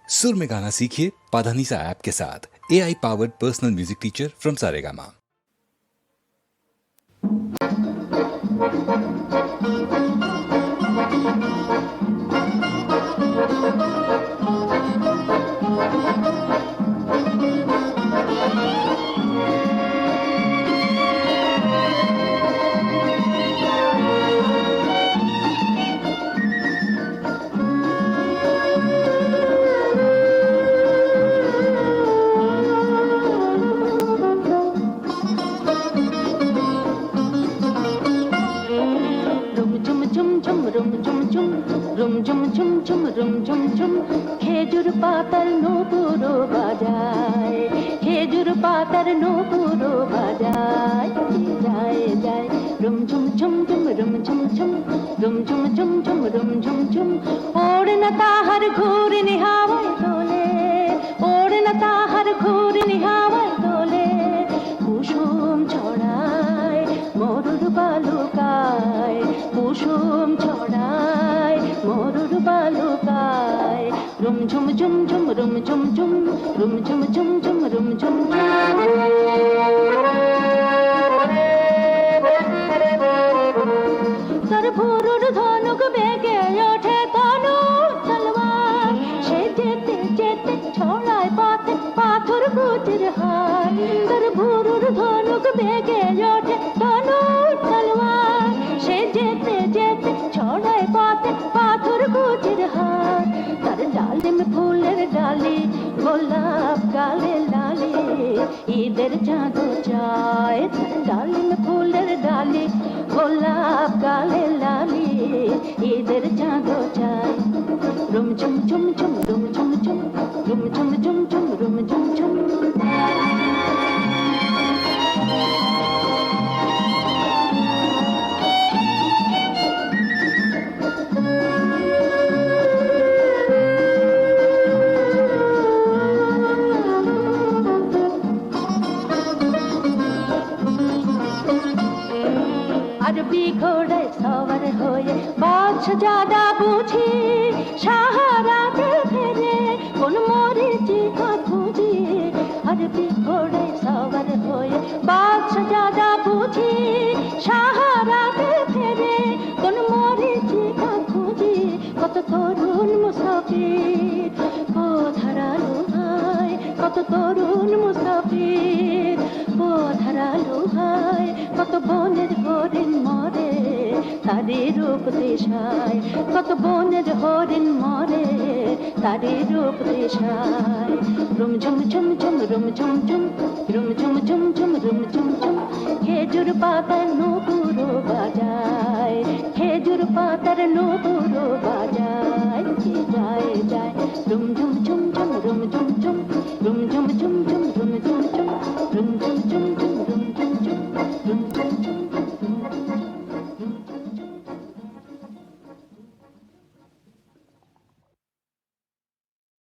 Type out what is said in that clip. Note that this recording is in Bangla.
सुर में गाना सीखिए पाधानीसा ऐप के साथ। AI powered personal music teacher from Saregama. খেজুর পাতার নূপুরো বাজায়, খেজুর পাতার নূপুরো বাজায়, যায় যায় রুম ঝুম ঝুম ঝুম রুম ঝুম ঝুম রুম ঝুম ঝুম ঝুম রুম ঝুম ঝুম। ওড়ে না তাহার ঘুরিনি হাওয়ায় দোলে, ওড়ে না তাহার ঘুরিনি হাওয়ায় দোলে। কুসুম ছড়ায় মরুর বালুকায়, কুসুম ছড়ায় মরুর বালুকায়। রুম ঝুম ঝুম ঝুম রুম ঝুম ঝুম রুম ঝুম ঝুম ঝুম রুম ঝুম ঝুম। তার ভোরুর ধনুক বেগে ওঠে তনু তলোয়ার, সে যেতে যেতে ছড়ায় পথে পাথর কুটির হার। তার ভোরুর ধনুক বেগে ওঠে তনু তলোয়ার, সে যেতে যেতে ছড়ায় পথে পাথর কুটির হার। তার ডালিম ফুলের ডালি গোলাপ গালে লালি, ঈদের চাঁদ চায়। তার ডালিম ফুলের ডালি গোলাপ গালে লালি, ঈদের চাঁদ চায়। রুম ঝুম ঝুম ঝুম রুম ঝুম ঝুম রুম ঝুম ঝুম ঝুম রুম ঝুম ঝুম। আরবি ঘোড়ায় সওয়ার হয়ে বাদশাহজাদা বুঝি সাহারাতে ফেরে কোন মরীচিকা খুঁজি। আরবি ঘোড়ায় সওয়ার হয়ে বাদশাহজাদা বুঝি সাহারাতে ফেরে কোন মরীচিকা খুঁজি। কত তরুণ মুসাফির পথ হারালো হায়, কত তরুণ মুসাফির পথ হারালো হায়। কত বনের হরিণ মরে তারি রূপ দেশায়, কত বনের হরিণ মরে তারি রূপ দেশায়। রুম ঝুম ঝুম ঝুম রুম ঝুম ঝুম রুম ঝুম ঝুম ঝুম রুম ঝুম ঝুম। খেজুর পাতার নূপুরো বাজায়, খেজুর পাতার নূপুরো বাজায়।